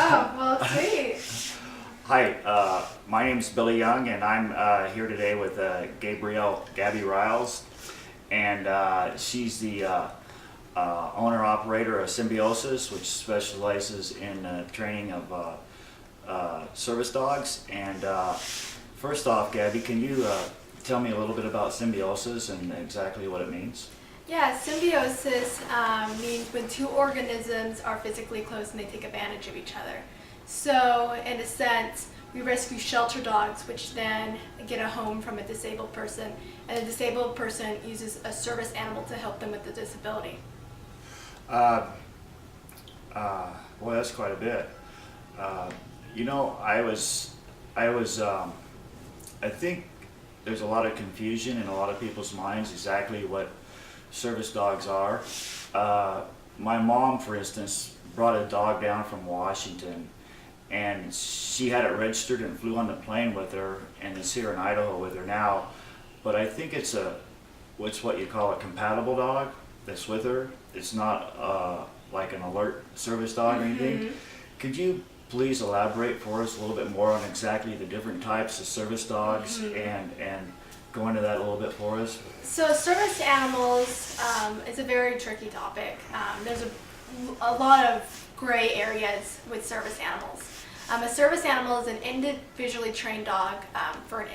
Oh, well, sweet. Hi, my name's Billy Young, and I'm here today with Gabby Ryals, and she's the owner-operator of Symbiosis, which specializes in training of service dogs. And first off, Gabby, can you tell me a little bit about Symbiosis and exactly what it means? Yeah, symbiosis means when two organisms are physically close and they take advantage of each other. So, in a sense, we rescue shelter dogs, which then get a home from a disabled person, and the disabled person uses a service animal to help them with the disability. Boy, that's quite a bit. I think there's a lot of confusion in a lot of people's minds exactly what service dogs are. My mom, for instance, brought a dog down from Washington, and she had it registered and flew on the plane with her, and is here in Idaho with her now. But I think it's what you call a compatible dog that's with her. It's not like an alert service dog or anything. Could you please elaborate for us a little bit more on exactly the different types of service dogs and go into that a little bit for us? So service animals is a very tricky topic. There's a lot of gray areas with service animals. A service animal is an individually trained dog for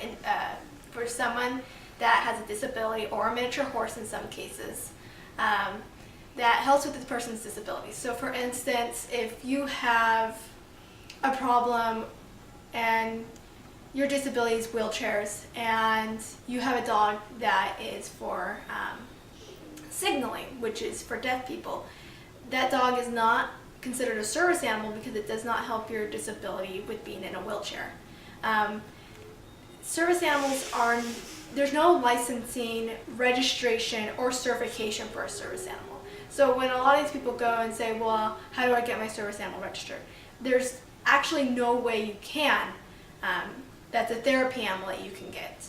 someone that has a disability, or a miniature horse in some cases, that helps with the person's disability. So for instance, if you have a problem and your disability is wheelchairs, and you have a dog that is for signaling, which is for deaf people, that dog is not considered a service animal because it does not help your disability with being in a wheelchair. Service animals there's no licensing, registration, or certification for a service animal. So when a lot of these people go and say, well, how do I get my service animal registered? There's actually no way you can. That's a therapy animal that you can get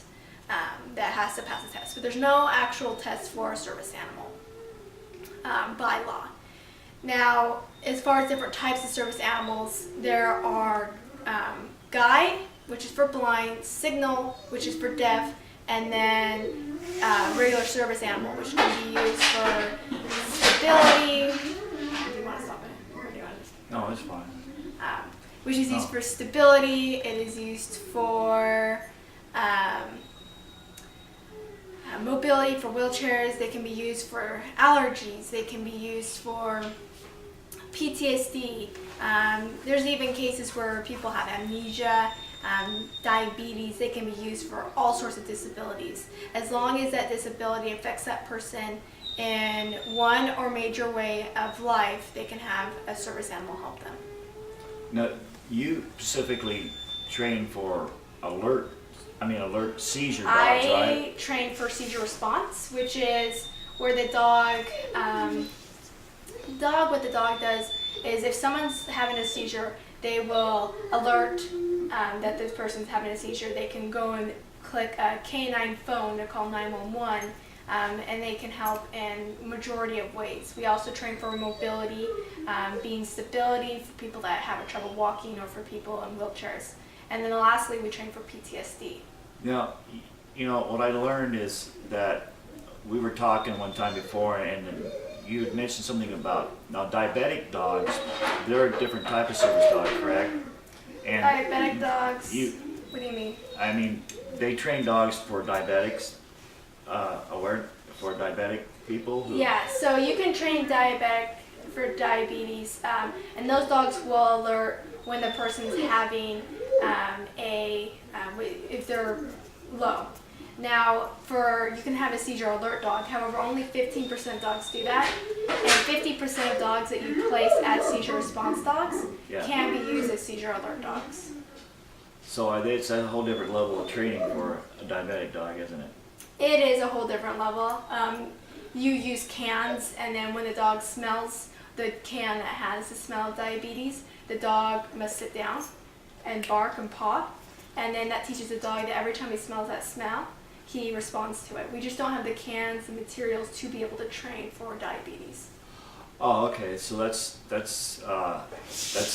that has to pass a test. But there's no actual test for a service animal by law. Now, as far as different types of service animals, there are guide, which is for blind, signal, which is for deaf, and then regular service animal, which can be used for stability. Do you want to stop it? Or do you want to just... No, it's fine. Which is used for stability. It is used for mobility, for wheelchairs. They can be used for allergies. They can be used for PTSD. There's even cases where people have amnesia, diabetes. They can be used for all sorts of disabilities. As long as that disability affects that person in one or major way of life, they can have a service animal help them. Now, you specifically train for alert seizure dogs, right? I train for seizure response, which is where the dog, what the dog does is if someone's having a seizure, they will alert that this person's having a seizure. They can go and click a canine phone to call 911, and they can help in majority of ways. We also train for mobility, being stability for people that have trouble walking or for people in wheelchairs. And then lastly, we train for PTSD. Now, what I learned is that we were talking one time before, and you had mentioned something about diabetic dogs. They're a different type of service dog, correct? And Diabetic dogs. What do you mean? I mean, they train dogs for diabetics, for diabetic people. Yeah, so you can train diabetic for diabetes, and those dogs will alert when the person's having if they're low. Now, you can have a seizure alert dog. However, only 15% of dogs do that, and 50% of dogs that you place as seizure response dogs can be used as seizure alert dogs. So it's a whole different level of training for a diabetic dog, isn't it? It is a whole different level. You use cans, and then when the dog smells the can that has the smell of diabetes, the dog must sit down and bark and paw, and then that teaches the dog that every time he smells that smell, he responds to it. We just don't have the cans and materials to be able to train for diabetes. Oh, okay. So that's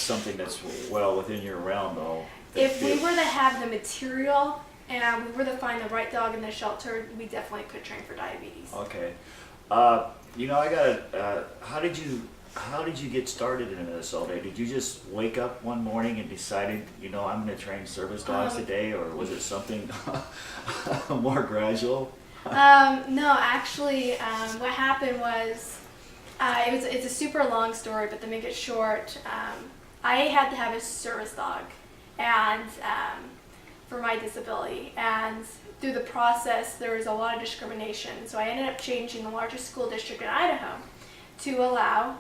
something that's well within your realm, though. If we were to have the material and we were to find the right dog in the shelter, we definitely could train for diabetes. Okay. You know, how did you get started in Minnesota? Did you just wake up one morning and decided, you know, I'm going to train service dogs today, or was it something more gradual? No, actually, what happened was, it's a super long story, but to make it short, I had to have a service dog, and for my disability, and through the process, there was a lot of discrimination. So I ended up changing the largest school district in Idaho to allow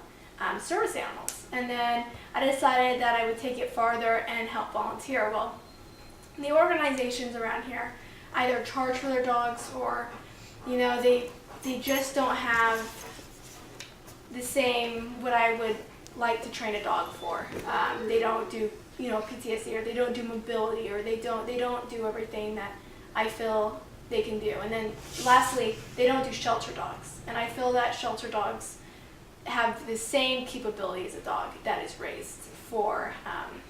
service animals, and then I decided that I would take it farther and help volunteer. Well, the organizations around here either charge for their dogs, or you know, they just don't have the same what I would like to train a dog for. They don't do, you know, PTSD, or they don't do mobility, or they don't do everything that I feel they can do. And then lastly, they don't do shelter dogs, and I feel that shelter dogs have the same capability as a dog that is raised for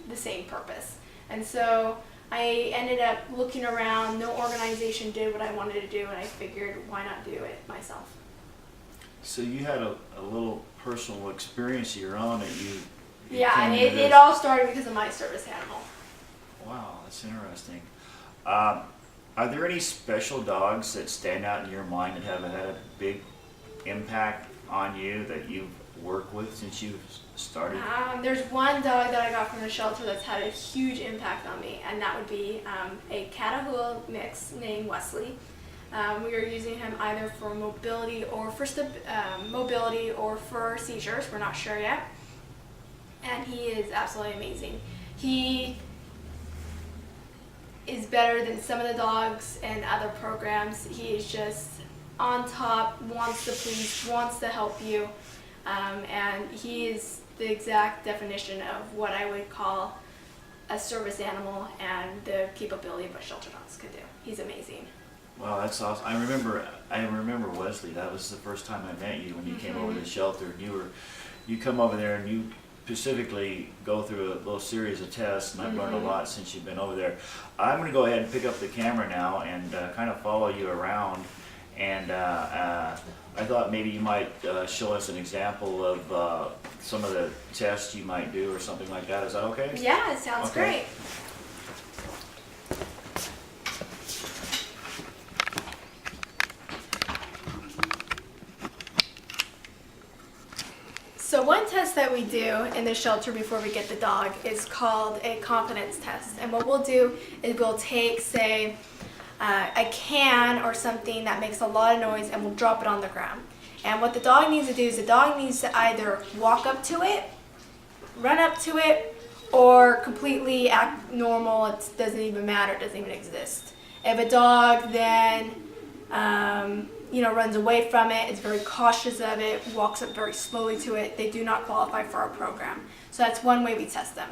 the same purpose. And so I ended up looking around. No organization did what I wanted to do, and I figured, why not do it myself? So you had a little personal experience of your own that you Yeah, came and to it this. all started because of my service animal. Wow, that's interesting. Are there any special dogs that stand out in your mind that have had a big impact on you that you've worked with since you've started? There's one dog that I got from the shelter that's had a huge impact on me, and that would be a Catahoula mix named Wesley. We were using him either for mobility or for seizures. We're not sure yet. And he is absolutely amazing. He is better than some of the dogs in other programs. He is just on top, wants to please, wants to help you, and he is the exact definition of what I would call a service animal and the capability of what shelter dogs can do. He's amazing. Wow, that's awesome. I remember Wesley. That was the first time I met you when you came over to the shelter. And you come over there and you specifically go through a little series of tests, and I've learned a lot since you've been over there. I'm going to go ahead and pick up the camera now and kind of follow you around. And I thought maybe you might show us an example of some of the tests you might do or something like that. Is that okay? Yeah, it sounds great. So one test that we do in the shelter before we get the dog is called a confidence test. And what we'll do is we'll take, say, a can or something that makes a lot of noise, and we'll drop it on the ground. And what the dog needs to do is the dog needs to either walk up to it, run up to it, or completely act normal. It doesn't even matter, it doesn't even exist. If a dog then runs away from it, is very cautious of it, walks up very slowly to it, they do not qualify for our program. So that's one way we test them.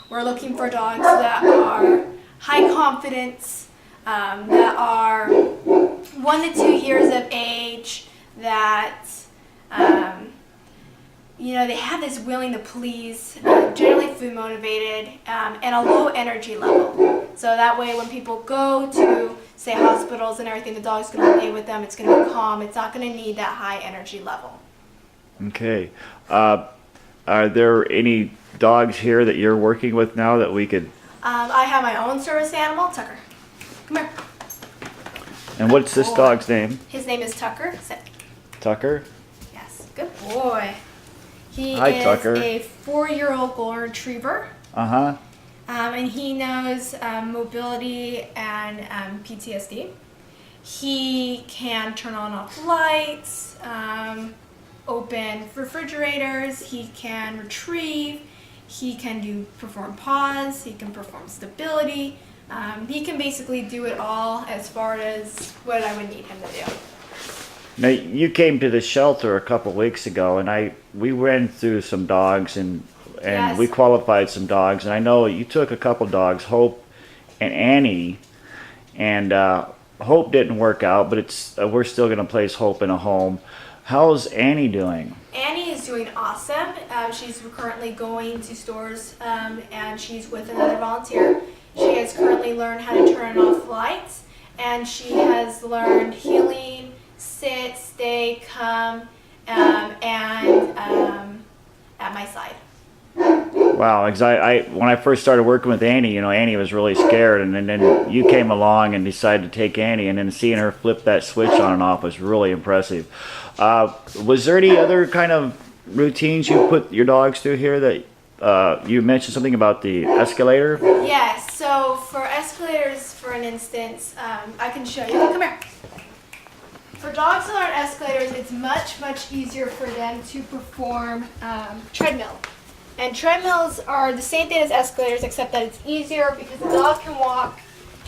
We're looking for dogs that are high confidence, that are 1 to 2 years of age, that they have this willing to please, generally food motivated, and a low energy level. So that way when people go to, say, hospitals and everything, the dog's going to play with them, it's going to be calm, it's not going to need that high energy level. Okay. Are there any dogs here that you're working with now that we could... I have my own service animal, Tucker. Come here. And what's this dog's name? His name is Tucker. Sit. Tucker? Yes, good boy. He Hi, is Tucker. a 4-year-old golden retriever. Uh-huh. And he knows mobility and PTSD. He can turn on off lights, open refrigerators, he can retrieve, he can perform pause, he can perform stability. He can basically do it all as far as what I would need him to do. Now, you came to the shelter a couple weeks ago, and we ran through some dogs, and Yes. we qualified some dogs. And I know you took a couple dogs, Hope and Annie, and Hope didn't work out, but we're still going to place Hope in a home. How's Annie doing? Annie is doing doing awesome. She's currently going to stores and she's with another volunteer. She has currently learned how to turn off lights, and she has learned healing, sit, stay, come, and at my side. Wow, because when I first started working with Annie, Annie was really scared, and then you came along and decided to take Annie, and then seeing her flip that switch on and off was really impressive. Was there any other kind of routines you put your dogs through here that you mentioned something about the escalator? Yes, so for escalators, for an instance, I can show you. Come here. For dogs that learn escalators, it's much, much easier for them to perform treadmill. And treadmills are the same thing as escalators, except that it's easier because the dog can walk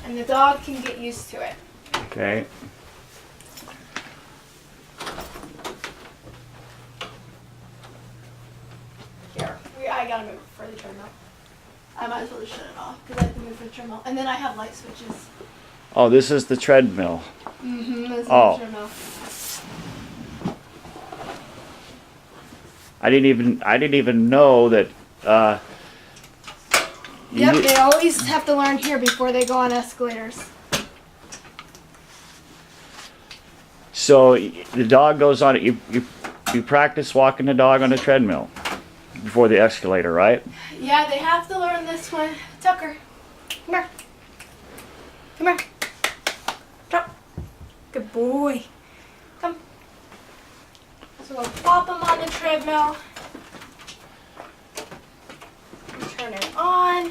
and the dog can get used to it. Okay. Here, I gotta move for the treadmill. I might as well just shut it off because I have to move for the treadmill. And then I have light switches. Oh, this is the treadmill. This is Oh. the treadmill. I didn't even know that. Yep, they always have to learn here before they go on escalators. So the dog goes on. You practice walking the dog on a treadmill before the escalator, right? Yeah, they have to learn this one. Tucker, come here. Come here. Drop. Good boy. Come. So we'll pop them on the treadmill. Turn it on.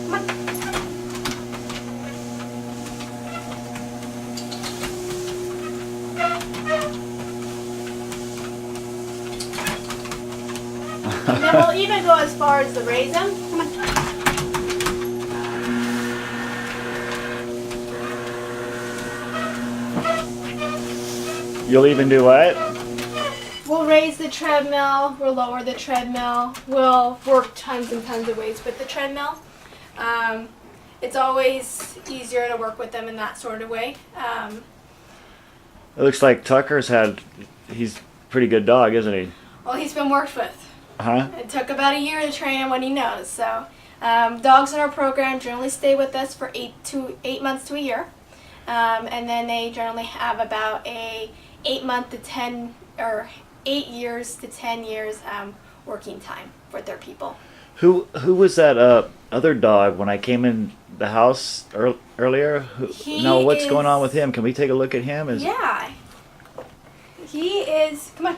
Come on. And then we'll even go as far as to raise them. Come on. You'll even do what? We'll raise the treadmill, we'll lower the treadmill, we'll work tons and tons of ways with the treadmill. It's always easier to work with them in that sort of way. It looks like he's a pretty good dog, isn't he? Well, he's been worked with. Huh? It took about a year to train him what he knows. So dogs in our program generally stay with us for 8 months to a year. And then they generally have about a 8 years to 10 years working time with their people. Who was that other dog when I came in the house earlier? What's going on with him? Can we take a look at him? Yeah. He is, come on.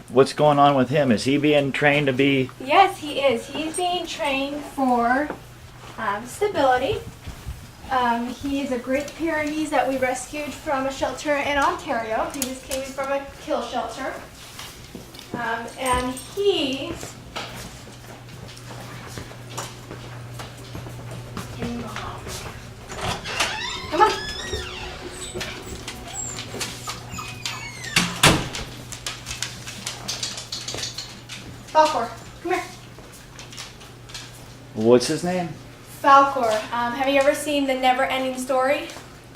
What's going on with him? Is he being trained to be? Yes, he is. He's being trained for stability. He is a Great Pyrenees that we rescued from a shelter in Ontario. He just came from a kill shelter. And he come on. Falcor, come here. What's his name? Falcor. Have you ever seen The Never Ending Story?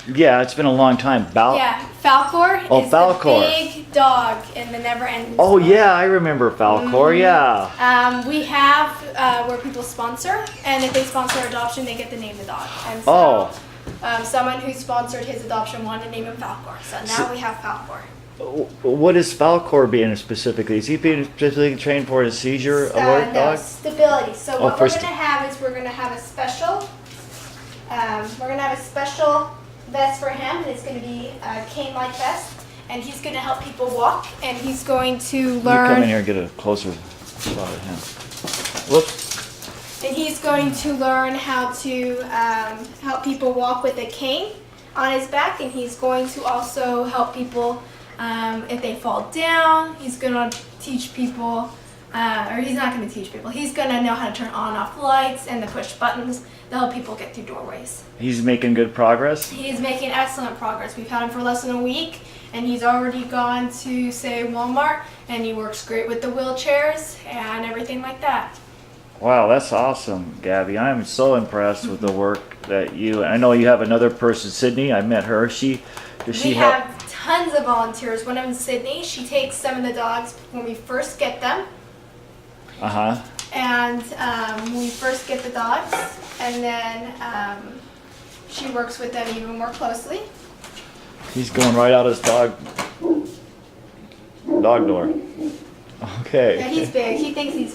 Yeah, it's been a long time. Yeah, Falcor is Falcor. the big dog in The Never Ending Story. Oh yeah, I remember Falcor. Yeah. We have where people sponsor, and if they sponsor adoption, they get to name the dog. And so, someone who sponsored his adoption wanted to name him Falcor. So now we have Falcor. What is Falcor being specifically? Is he being specifically trained for a seizure alert dog? Stability. So what we're for going to have is we're going to have a special. We're going to have a special vest for him, and it's going to be a cane-like vest, and he's going to help people walk, and he's going to learn. You come in here and get a closer shot at him. Whoops. And he's going to learn how to help people walk with a cane on his back, and he's going to also help people if they fall down. He's going to teach people, or he's not going to teach people. He's going to know how to turn on and off lights and the push buttons to help people get through doorways. He's making good progress? He's making excellent progress. We've had him for less than a week, and he's already gone to, say, Walmart, and he works great with the wheelchairs and everything like that. Wow, that's awesome, Gabby. I am so impressed with the work that you. I know you have another person, Sydney. I met her. Does she We help? have tons of volunteers. One of them, Sydney, she takes some of the dogs when we first get them. Uh huh. And when we first get the dogs, and then she works with them even more closely. He's going right out his dog door. Okay. Yeah, he's big. He thinks he's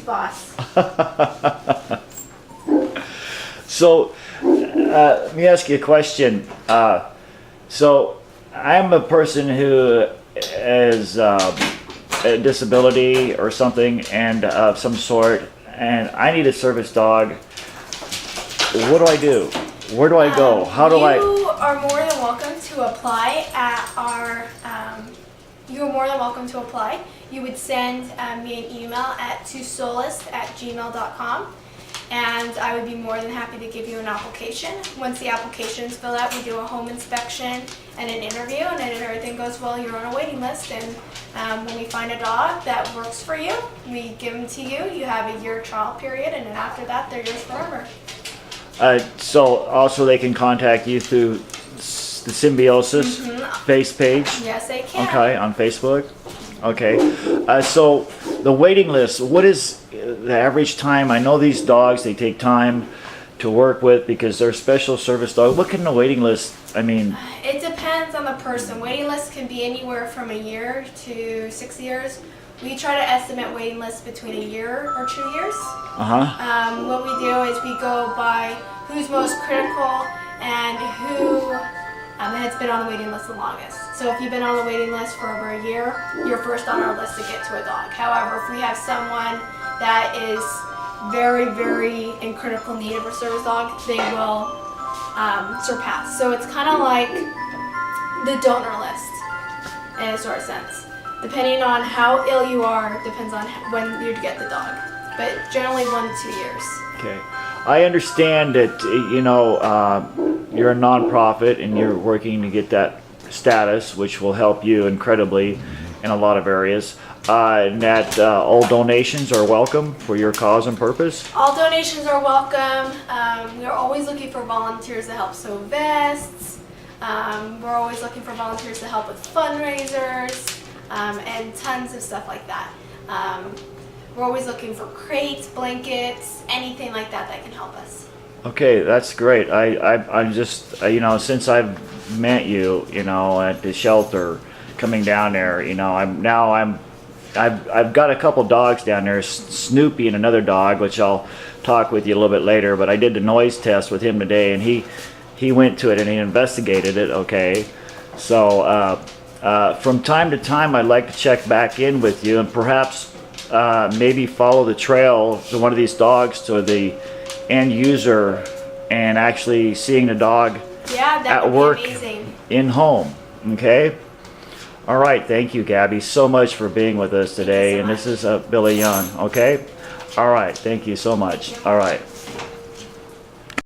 boss. So, let me ask you a question. So, I'm a person who has a disability or something, and of some sort, and I need a service dog. What do I do? Where do I go? How do You I? are more than welcome to apply at our. You are more than welcome to apply. You would send me an email at tosolist@gmail.com, and I would be more than happy to give you an application. Once the application is filled out, we do a home inspection and an interview, and then if everything goes well, you're on a waiting list. And when we find a dog that works for you, we give them to you. You have a year trial period, and then after that, they're yours forever. So also they can contact you through the Symbiosis face page. Yes, they can. Okay, on Facebook. Okay. So the waiting list. What is the average time? I know these dogs. They take time to work with because they're special service dogs. What can the waiting list? I mean. It depends on the person. Waiting lists can be anywhere from a year to 6 years. We try to estimate waiting lists between a year or 2 years. What we do is we go by who's most critical and who has been on the waiting list the longest. So if you've been on the waiting list for over a year, you're first on our list to get to a dog. However, if we have someone that is very, very in critical need of a service dog, they will surpass. So it's kind of like the donor list in a sort of sense. Depending on how ill you are, depends on when you get the dog. But generally 1 to 2 years. Okay. I understand that, you're a nonprofit and you're working to get that status, which will help you incredibly in a lot of areas. And that all donations are welcome for your cause and purpose. All donations are welcome. We're always looking for volunteers to help sew vests. We're always looking for volunteers to help with fundraisers. And tons of stuff like that. We're always looking for crates, blankets, anything like that that can help us. Okay, that's great. I'm just, since I've met you, at the shelter, coming down there, I've got a couple dogs down there, Snoopy and another dog, which I'll talk with you a little bit later. But I did the noise test with him today, and he went to it and he investigated it. Okay, so. From time to time, I'd like to check back in with you and perhaps maybe follow the trail to one of these dogs to the end user and actually seeing the dog at work in home. Okay? All right. Thank you, Gabby, so much for being with us today. And this is Billy Young. Okay? All right. Thank you so much. All right.